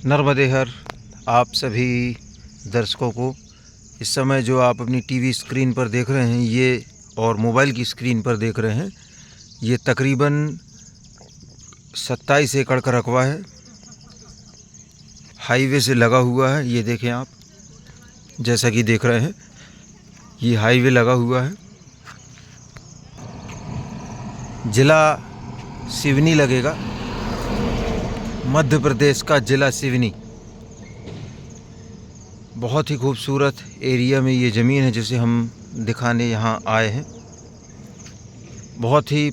नर्मदे हर आप सभी दर्शकों को। इस समय जो आप अपनी टीवी स्क्रीन पर देख रहे हैं ये और मोबाइल की स्क्रीन पर देख रहे हैं ये तकरीबन 27 एकड़ का रकबा है। हाईवे से लगा हुआ है। ये देखें आप, जैसा कि देख रहे हैं ये हाईवे लगा हुआ है। ज़िला सिवनी लगेगा, मध्य प्रदेश का ज़िला सिवनी। बहुत ही खूबसूरत एरिया में ये ज़मीन है जिसे हम दिखाने यहाँ आए हैं। बहुत ही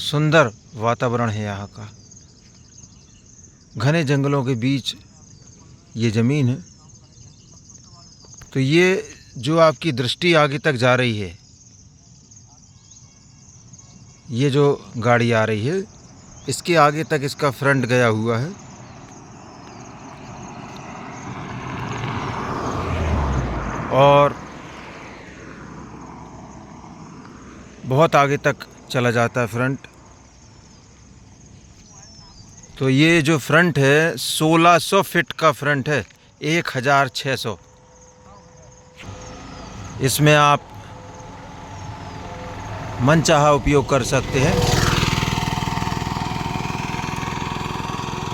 सुंदर वातावरण है यहाँ का। घने जंगलों के बीच ये ज़मीन है। तो ये जो आपकी दृष्टि आगे तक जा रही है, ये जो गाड़ी आ रही है इसके आगे तक इसका फ्रंट गया हुआ है। और बहुत आगे तक चला जाता है फ्रंट। तो ये जो फ्रंट है 1600 फीट का फ्रंट है, 1600। इसमें आप मनचाहा उपयोग कर सकते हैं।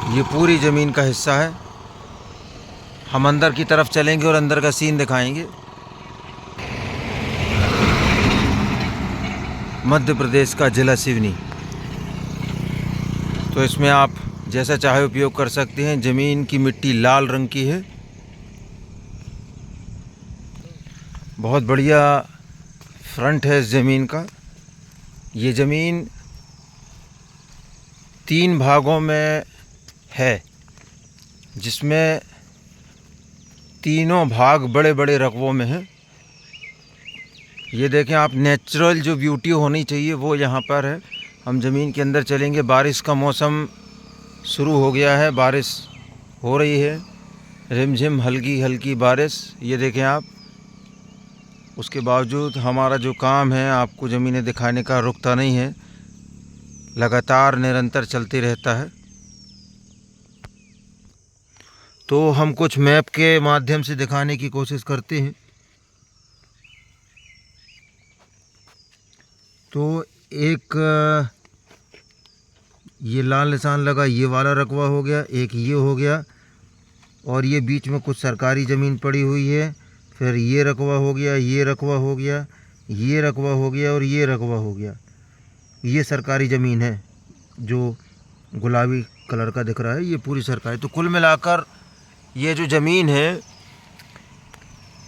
ये पूरी ज़मीन का हिस्सा है। हम अंदर की तरफ चलेंगे और अंदर का सीन दिखाएंगे। मध्य प्रदेश का ज़िला सिवनी। तो इसमें आप जैसा चाहे उपयोग कर सकते हैं। ज़मीन की मिट्टी लाल रंग की है। बहुत बढ़िया फ्रंट है इस ज़मीन का। ये ज़मीन 3 भागों में है, जिसमें तीनों भाग बड़े बड़े रकबों में हैं। ये देखें आप, नेचुरल जो ब्यूटी होनी चाहिए वो यहाँ पर है। हम ज़मीन के अंदर चलेंगे। बारिश का मौसम शुरू हो गया है, बारिश हो रही है, रिमझिम हल्की हल्की बारिश। ये देखें आप, उसके बावजूद हमारा जो काम है आपको ज़मीनें दिखाने का रुकता नहीं है, लगातार निरंतर चलते रहता है। तो हम कुछ मैप के माध्यम से दिखाने की कोशिश करते हैं। तो एक ये लाल निशान लगा, ये वाला रकबा हो गया, एक ये हो गया, और ये बीच में कुछ सरकारी ज़मीन पड़ी हुई है। फिर ये रकबा हो गया, ये रकबा हो गया, ये रकबा हो गया और ये रकबा हो गया। ये सरकारी ज़मीन है जो गुलाबी कलर का दिख रहा है, ये पूरी सरकारी। तो कुल मिलाकर ये जो ज़मीन है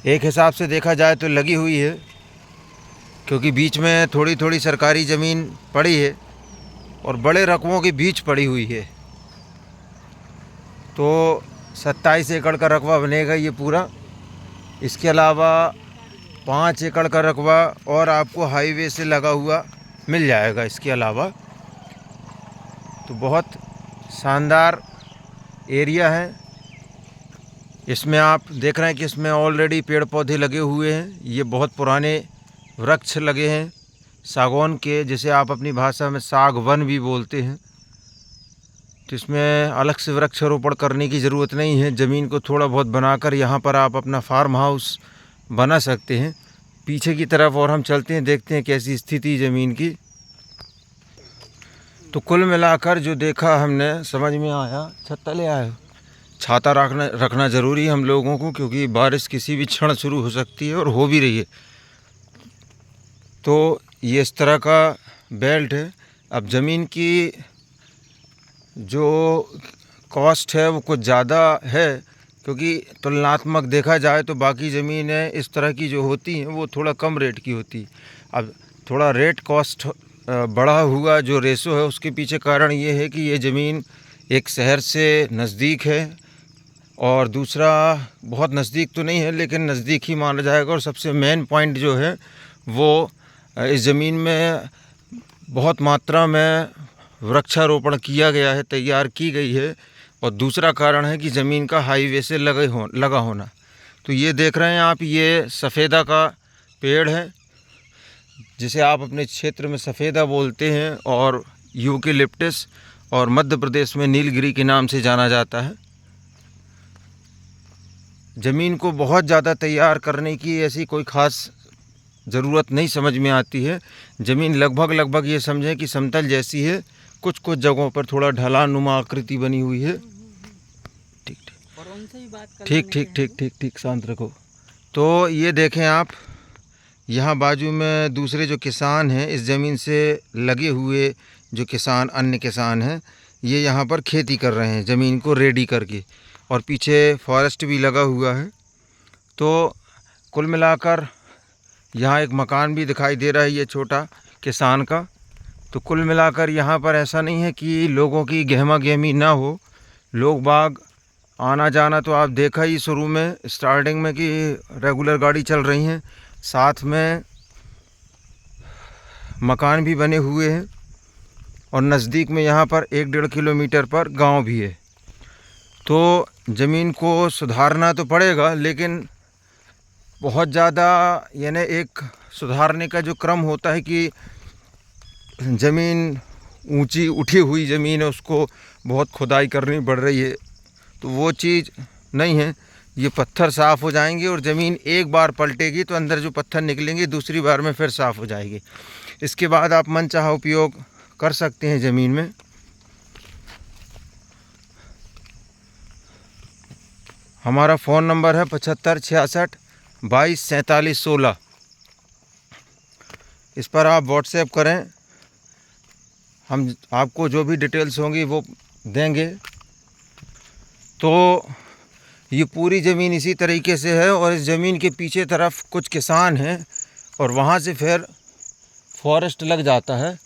एक हिसाब से देखा जाए तो लगी हुई है, क्योंकि बीच में थोड़ी थोड़ी सरकारी ज़मीन पड़ी है और बड़े रकबों के बीच पड़ी हुई है। तो 27 एकड़ का रकबा बनेगा ये पूरा। इसके अलावा 5 एकड़ का रकबा और आपको हाईवे से लगा हुआ मिल जाएगा इसके अलावा। तो बहुत शानदार एरिया है। इसमें आप देख रहे हैं कि इसमें ऑलरेडी पेड़ पौधे लगे हुए हैं। ये बहुत पुराने वृक्ष लगे हैं सागौन के, जिसे आप अपनी भाषा में सागवन भी बोलते हैं। तो इसमें अलग से वृक्षारोपण करने की ज़रूरत नहीं है। ज़मीन को थोड़ा बहुत बनाकर यहाँ पर आप अपना फार्म हाउस बना सकते हैं। पीछे की तरफ और हम चलते हैं, देखते हैं कैसी स्थिति ज़मीन की। तो कुल मिलाकर जो देखा हमने, समझ में आया। छत्ता ले आए, छाता रखना ज़रूरी है हम लोगों को, क्योंकि बारिश किसी भी क्षण शुरू हो सकती है और हो भी रही है। तो ये इस तरह का बेल्ट है। अब ज़मीन की जो कॉस्ट है वो कुछ ज़्यादा है, क्योंकि तुलनात्मक देखा जाए तो बाकी ज़मीनें इस तरह की जो होती हैं वो थोड़ा कम रेट की होती। अब थोड़ा रेट कॉस्ट बढ़ा हुआ जो रेशो है उसके पीछे कारण ये है कि ये ज़मीन एक शहर से नज़दीक है, और दूसरा बहुत नज़दीक तो नहीं है लेकिन नज़दीक ही माना जाएगा। और सबसे मेन पॉइंट जो है वो इस ज़मीन में बहुत मात्रा में वृक्षारोपण किया गया है, तैयार की गई है। और दूसरा कारण है कि ज़मीन का हाईवे से लगा होना। तो ये देख रहे हैं आप, ये सफ़ेदा का पेड़ है जिसे आप अपने क्षेत्र में सफ़ेदा बोलते हैं, और यूकेलिप्टस, और मध्य प्रदेश में नीलगिरी के नाम से जाना जाता है। ज़मीन को बहुत ज़्यादा तैयार करने की ऐसी कोई ख़ास ज़रूरत नहीं समझ में आती है। ज़मीन लगभग ये समझें कि समतल जैसी है, कुछ कुछ जगहों पर थोड़ा ढलानुमा आकृति बनी हुई है। ठीक ठीक ठीक ठीक ठीक ठीक शांत रखो। तो ये देखें आप, यहाँ बाजू में दूसरे जो किसान हैं, इस ज़मीन से लगे हुए जो किसान, अन्य किसान हैं, ये यहाँ पर खेती कर रहे हैं ज़मीन को रेडी करके, और पीछे फॉरेस्ट भी लगा हुआ है। तो कुल मिलाकर यहाँ एक मकान भी दिखाई दे रहा है ये छोटा किसान का। तो कुल मिलाकर यहाँ पर ऐसा नहीं है कि लोगों की गहमा गहमी ना हो, लोग बाग आना जाना तो आप देखा ही शुरू में स्टार्टिंग में कि रेगुलर गाड़ी चल रही हैं, साथ में मकान भी बने हुए हैं, और नज़दीक में यहाँ पर 1-1.5 किलोमीटर पर गांव भी है। तो ज़मीन को सुधारना तो पड़ेगा, लेकिन बहुत ज़्यादा, यानी एक सुधारने का जो क्रम होता है कि ज़मीन ऊंची उठी हुई ज़मीन है, उसको बहुत खुदाई करनी पड़ रही है, तो वो चीज़ नहीं है। ये पत्थर साफ़ हो जाएंगे और ज़मीन एक बार पलटेगी तो अंदर जो पत्थर निकलेंगे दूसरी बार में फिर साफ़ हो जाएगी। इसके बाद आप मनचाहा उपयोग कर सकते हैं ज़मीन में। हमारा फ़ोन नंबर है 75 66 22 47 16। इस पर आप व्हाट्सएप करें, हम आपको जो भी डिटेल्स होंगी वो देंगे। तो ये पूरी ज़मीन इसी तरीके से है, और इस ज़मीन के पीछे तरफ कुछ किसान हैं, और वहाँ से फिर फॉरेस्ट लग जाता है,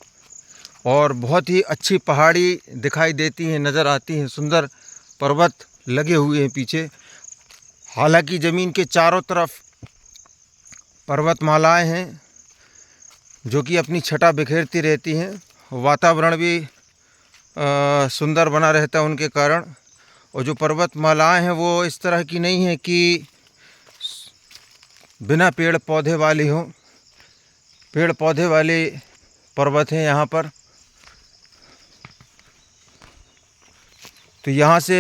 और बहुत ही अच्छी पहाड़ी दिखाई देती हैं, नज़र आती हैं, सुंदर पर्वत लगे हुए हैं पीछे। हालांकि ज़मीन के चारों तरफ पर्वतमालाएं हैं जो कि अपनी छटा बिखेरती रहती हैं, वातावरण भी सुंदर बना रहता है उनके कारण। और जो पर्वतमालाएं हैं वो इस तरह की नहीं है कि बिना पेड़ पौधे वाली हों, पेड़ पौधे वाले पर्वत हैं यहाँ पर। तो यहाँ से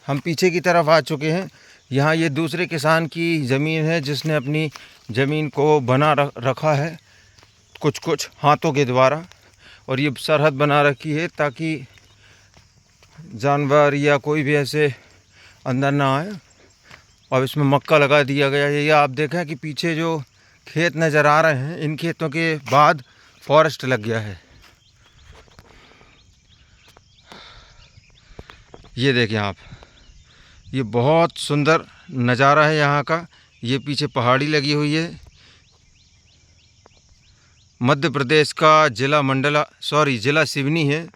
हम पीछे की तरफ आ चुके हैं। यहाँ ये दूसरे किसान की ज़मीन है जिसने अपनी ज़मीन को बना रखा है कुछ हाथों के द्वारा, और ये सरहद बना रखी है ताकि जानवर या कोई भी ऐसे अंदर ना आए। और इसमें मक्का लगा दिया गया है। ये आप देखें कि पीछे जो खेत नज़र आ रहे हैं, इन खेतों के बाद फॉरेस्ट लग गया है। ये देखें आप, ये बहुत सुंदर नज़ारा है यहाँ का। ये पीछे पहाड़ी लगी हुई है। मध्य प्रदेश का ज़िला सिवनी है।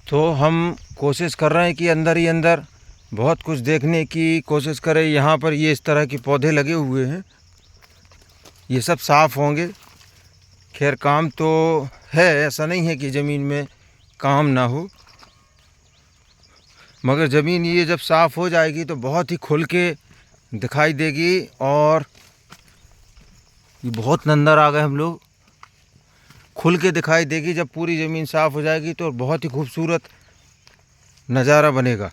तो हम कोशिश कर रहे हैं कि अंदर ही अंदर बहुत कुछ देखने की कोशिश करें। यहाँ पर ये इस तरह के पौधे लगे हुए हैं, ये सब साफ़ होंगे। खैर काम तो है, ऐसा नहीं है कि ज़मीन में काम ना हो, मगर ज़मीन ये जब साफ़ हो जाएगी तो बहुत ही खुल के दिखाई देगी। और ये बहुत अंदर आ गए हम लोग, खुल के दिखाई देगी। जब पूरी ज़मीन साफ़ हो जाएगी तो बहुत ही खूबसूरत नज़ारा बनेगा।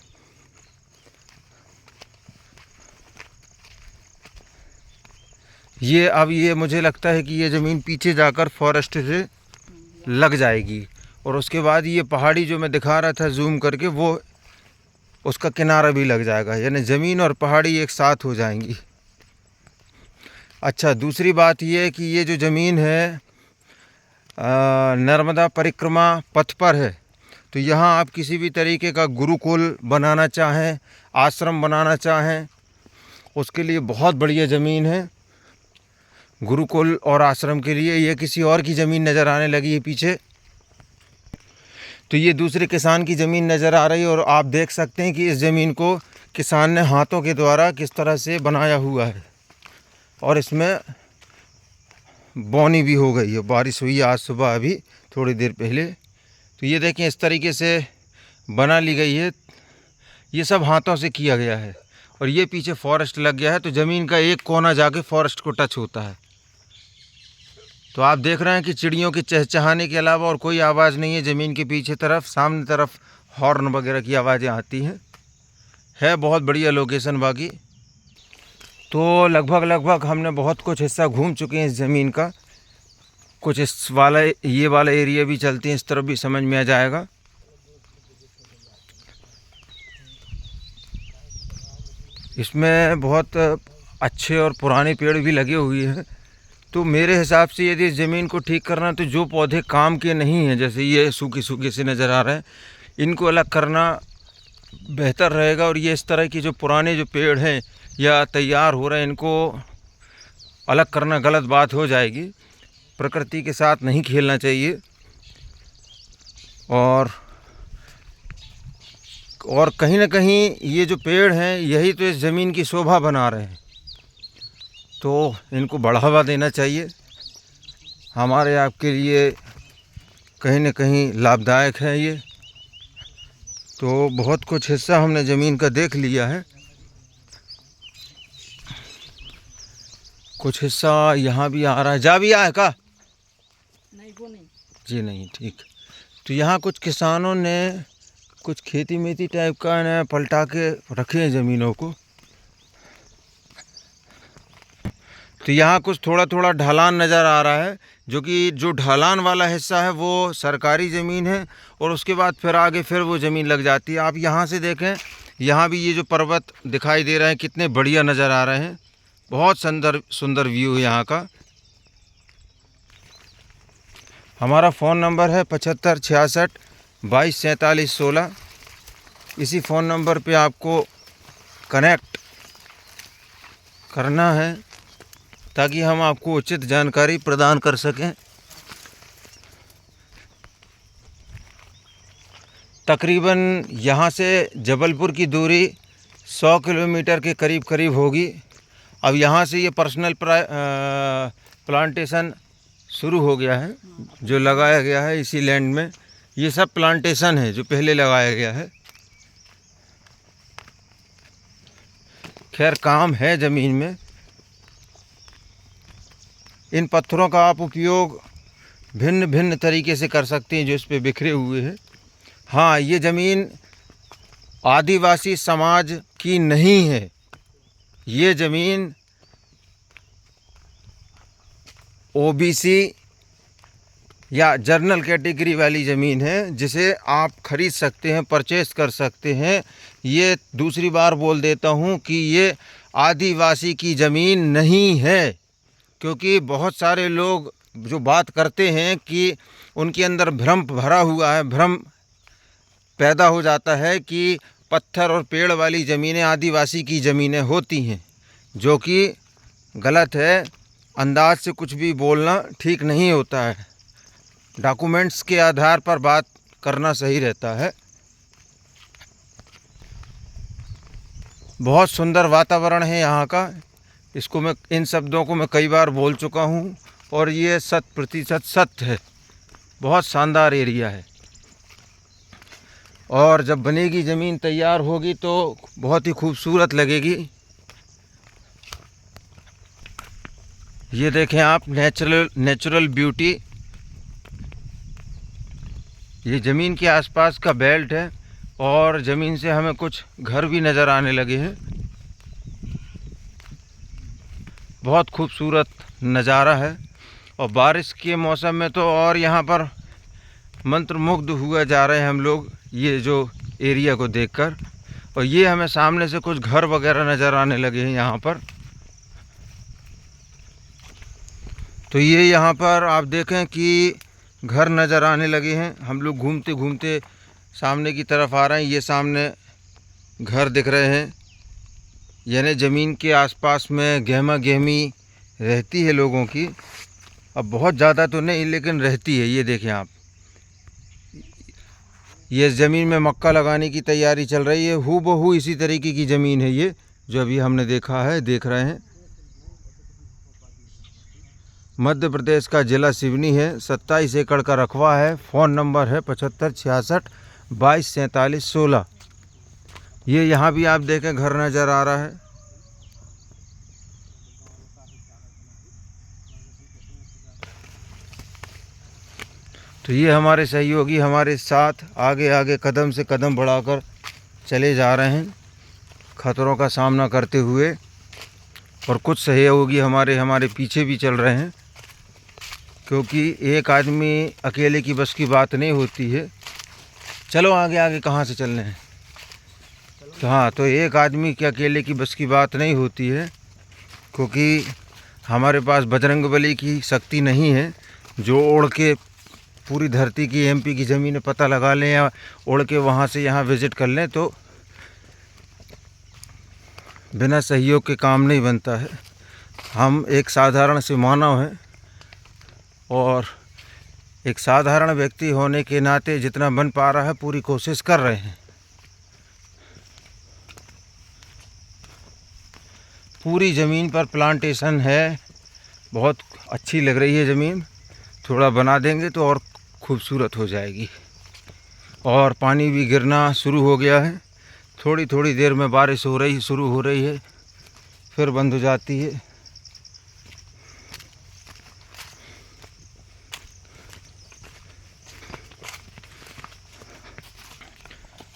ये मुझे लगता है कि ये ज़मीन पीछे जाकर फॉरेस्ट से लग जाएगी, और उसके बाद ये पहाड़ी जो मैं दिखा रहा था जूम करके, वो उसका किनारा भी लग जाएगा, यानी ज़मीन और पहाड़ी एक साथ हो जाएंगी। अच्छा, दूसरी बात ये है कि ये जो ज़मीन है नर्मदा परिक्रमा पथ पर है। तो यहाँ आप किसी भी तरीके का गुरुकुल बनाना चाहें, आश्रम बनाना चाहें, उसके लिए बहुत बढ़िया ज़मीन है गुरुकुल और आश्रम के लिए। ये किसी और की ज़मीन नज़र आने लगी है पीछे, तो ये दूसरे किसान की ज़मीन नज़र आ रही है। और आप देख सकते हैं कि इस ज़मीन को किसान ने हाथों के द्वारा किस तरह से बनाया हुआ है, और इसमें बोनी भी हो गई है, बारिश हुई है आज सुबह अभी थोड़ी देर पहले। तो ये देखें इस तरीके से बना ली गई है, ये सब हाथों से किया गया है। और ये पीछे फॉरेस्ट लग गया है, तो ज़मीन का एक कोना जाके फॉरेस्ट को टच होता है। तो आप देख रहे हैं कि चिड़ियों के चहचहाने के अलावा और कोई आवाज़ नहीं है ज़मीन के पीछे तरफ। सामने तरफ हॉर्न वगैरह की आवाज़ें आती हैं। है बहुत बढ़िया लोकेशन बाकी। तो लगभग हमने बहुत कुछ हिस्सा घूम चुके हैं इस ज़मीन का। कुछ इस वाला ये वाला एरिया भी चलते हैं, इस तरफ भी समझ में आ जाएगा। इसमें बहुत अच्छे और पुराने पेड़ भी लगे हुए हैं। तो मेरे हिसाब से यदि इस ज़मीन को ठीक करना, तो जो पौधे काम के नहीं हैं, जैसे ये सूखे सूखे से नज़र आ रहे हैं, इनको अलग करना बेहतर रहेगा। और ये इस तरह की जो पुराने जो पेड़ हैं या तैयार हो रहे हैं, इनको अलग करना गलत बात हो जाएगी। प्रकृति के साथ नहीं खेलना चाहिए। और कहीं ना कहीं ये जो पेड़ हैं, यही तो इस ज़मीन की शोभा बना रहे हैं। तो इनको बढ़ावा देना चाहिए। हमारे आपके लिए कहीं ना कहीं लाभदायक है ये। तो बहुत कुछ हिस्सा हमने ज़मीन का देख लिया है। कुछ हिस्सा यहाँ भी आ रहा है। जा भी आया का? नहीं, वो नहीं जी नहीं, ठीक। तो यहाँ कुछ किसानों ने कुछ खेती मेथी टाइप का न पलटा के रखे हैं ज़मीनों को। तो यहाँ कुछ थोड़ा थोड़ा ढलान नज़र आ रहा है, जो ढलान वाला हिस्सा है वो सरकारी ज़मीन है, और उसके बाद फिर आगे फिर वो ज़मीन लग जाती है। आप यहाँ से देखें, यहाँ भी ये जो पर्वत दिखाई दे रहे हैं कितने बढ़िया नज़र आ रहे हैं। बहुत सुंदर व्यू है यहाँ का। हमारा फ़ोन नंबर है 75 66 22 47 16। इसी फ़ोन नंबर पे आपको कनेक्ट करना है ताकि हम आपको उचित जानकारी प्रदान कर सकें। तकरीबन यहाँ से जबलपुर की दूरी 100 किलोमीटर के करीब होगी। अब यहाँ से ये पर्सनल प्लांटेशन शुरू हो गया है, जो लगाया गया है इसी लैंड में। ये सब प्लांटेशन है जो पहले लगाया गया है। खैर काम है ज़मीन में। इन पत्थरों का आप उपयोग भिन्न भिन्न तरीके से कर सकते हैं जो इस पे बिखरे हुए हैं। हाँ, ये ज़मीन आदिवासी समाज की नहीं है। ये ज़मीन ओबीसी या जनरल कैटेगरी वाली ज़मीन है, जिसे आप खरीद सकते हैं, परचेस कर सकते हैं। ये दूसरी बार बोल देता हूँ कि ये आदिवासी की ज़मीन नहीं है। क्योंकि बहुत सारे लोग जो बात करते हैं कि उनके अंदर भ्रम भरा हुआ है, भ्रम पैदा हो जाता है कि पत्थर और पेड़ वाली ज़मीनें आदिवासी की ज़मीनें होती हैं, जो कि गलत है। अंदाज से कुछ भी बोलना ठीक नहीं होता है। डॉक्यूमेंट्स के आधार पर बात करना सही रहता है। बहुत सुंदर वातावरण है यहाँ का। इसको मैं इन शब्दों को मैं कई बार बोल चुका हूँ, और ये 100% सत्य है। बहुत शानदार एरिया है। और जब बनेगी ज़मीन तैयार होगी तो बहुत ही खूबसूरत लगेगी। ये देखें आप, नेचुरल ब्यूटी। ये ज़मीन के आसपास का बेल्ट है, और ज़मीन से हमें कुछ घर भी नज़र आने लगे हैं। बहुत खूबसूरत नज़ारा है। और बारिश के मौसम में तो और यहाँ पर मंत्रमुग्ध हुए जा रहे हैं हम लोग ये जो एरिया को देखकर। और ये हमें सामने से कुछ घर वगैरह नज़र आने लगे हैं यहाँ पर। तो ये यहाँ पर आप देखें कि घर नज़र आने लगे हैं। हम लोग घूमते घूमते सामने की तरफ आ रहे हैं। ये सामने घर दिख रहे हैं। यानी ज़मीन के आसपास में गहमा गहमी रहती है लोगों की। अब बहुत ज़्यादा तो नहीं, लेकिन रहती है। ये देखें आप, ये ज़मीन में मक्का लगाने की तैयारी चल रही है। हूबहू इसी तरीके की ज़मीन है ये, जो अभी हमने देखा है, देख रहे हैं। मध्य प्रदेश का ज़िला सिवनी है। 27 एकड़ का रकबा है। फ़ोन नंबर है 75 66 22 47 16। ये यहाँ भी आप देखें घर नज़र आ रहा है। तो ये हमारे सहयोगी हमारे साथ आगे आगे कदम से कदम बढ़ाकर चले जा रहे हैं। खतरों का सामना करते हुए, और कुछ सहयोगी हमारे पीछे भी चल रहे हैं, क्योंकि एक आदमी अकेले की बस की बात नहीं होती है। चलो आगे आगे कहाँ से चलने हैं। तो हाँ, तो एक आदमी के अकेले की बस की बात नहीं होती है, क्योंकि हमारे पास बजरंगबली की शक्ति नहीं है जो उड़ के पूरी धरती की एमपी की ज़मीन पता लगा लें या उड़ के वहाँ से यहाँ विज़िट कर लें। तो बिना सहयोग के काम नहीं बनता है। हम एक साधारण से मानव हैं, और एक साधारण व्यक्ति होने के नाते जितना बन पा रहा है पूरी कोशिश कर रहे हैं। पूरी ज़मीन पर प्लांटेशन है, बहुत अच्छी लग रही है ज़मीन। थोड़ा बना देंगे तो और खूबसूरत हो जाएगी। और पानी भी गिरना शुरू हो गया है। थोड़ी थोड़ी देर में बारिश शुरू हो रही है, फिर बंद हो जाती है।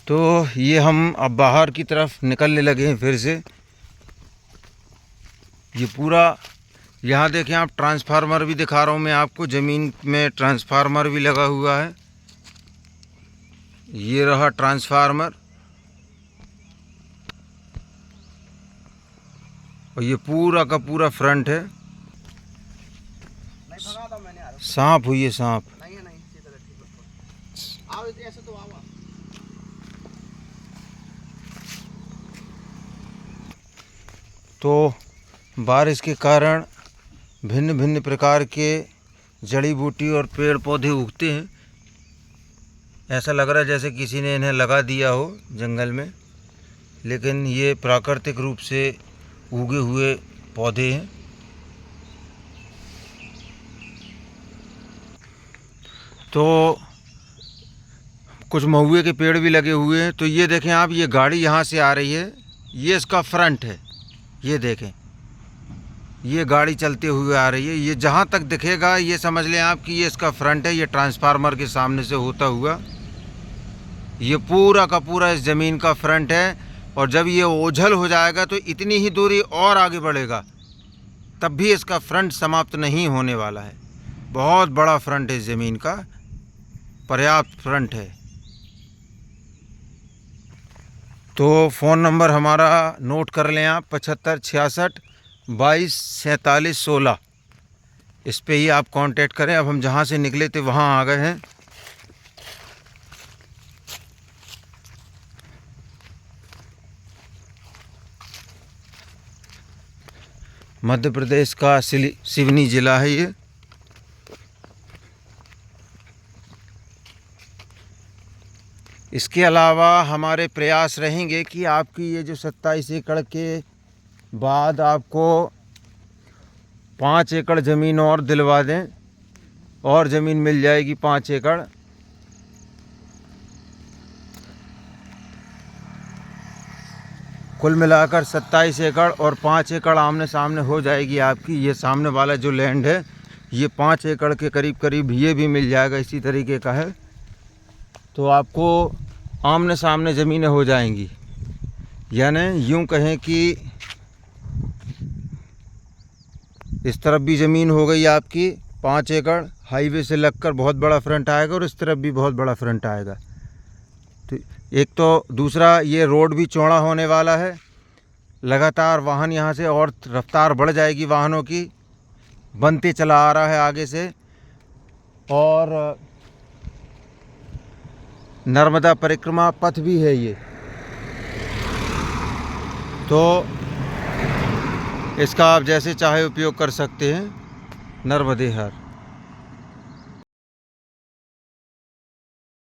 तो ये हम अब बाहर की तरफ निकलने लगे हैं फिर से। ये पूरा यहाँ देखें आप, ट्रांसफार्मर भी दिखा रहा हूँ मैं आपको। ज़मीन में ट्रांसफार्मर भी लगा हुआ है। ये रहा ट्रांसफार्मर, और ये पूरा का पूरा फ्रंट है। सांप हुई है, सांप। तो बारिश के कारण भिन्न भिन्न प्रकार के जड़ी बूटी और पेड़ पौधे उगते हैं। ऐसा लग रहा है जैसे किसी ने इन्हें लगा दिया हो जंगल में, लेकिन ये प्राकृतिक रूप से उगे हुए पौधे हैं। तो कुछ महुए के पेड़ भी लगे हुए हैं। तो ये देखें आप, ये गाड़ी यहाँ से आ रही है, ये इसका फ्रंट है। ये देखें, ये गाड़ी चलते हुए आ रही है। ये जहाँ तक दिखेगा ये समझ लें आप कि ये इसका फ्रंट है। ये ट्रांसफार्मर के सामने से होता हुआ ये पूरा का पूरा इस ज़मीन का फ्रंट है। और जब ये ओझल हो जाएगा तो इतनी ही दूरी और आगे बढ़ेगा, तब भी इसका फ्रंट समाप्त नहीं होने वाला है। बहुत बड़ा फ्रंट है इस ज़मीन का, पर्याप्त फ्रंट है। तो फ़ोन नंबर हमारा नोट कर लें आप, 75 66 22 47 16। इस पे ही आप कांटेक्ट करें। अब हम जहाँ से निकले थे वहाँ आ गए हैं। मध्य प्रदेश का सिवनी ज़िला है ये। इसके अलावा हमारे प्रयास रहेंगे कि आपकी ये जो 27 एकड़ के बाद आपको 5 एकड़ ज़मीन और दिलवा दें, और ज़मीन मिल जाएगी 5 एकड़। कुल मिलाकर 27 एकड़ और 5 एकड़ आमने सामने हो जाएगी आपकी। ये सामने वाला जो लैंड है ये 5 एकड़ के करीब करीब ये भी मिल जाएगा, इसी तरीके का है। तो आपको आमने सामने ज़मीनें हो जाएंगी। यानी यूँ कहें कि इस तरफ भी ज़मीन हो गई आपकी 5 एकड़, हाईवे से लगकर बहुत बड़ा फ्रंट आएगा, और इस तरफ भी बहुत बड़ा फ्रंट आएगा। तो एक तो दूसरा, ये रोड भी चौड़ा होने वाला है। लगातार वाहन यहाँ से और रफ्तार बढ़ जाएगी वाहनों की, बनते चला आ रहा है आगे से। और नर्मदा परिक्रमा पथ भी है ये। तो इसका आप जैसे चाहे उपयोग कर सकते हैं। नर्मदे हर।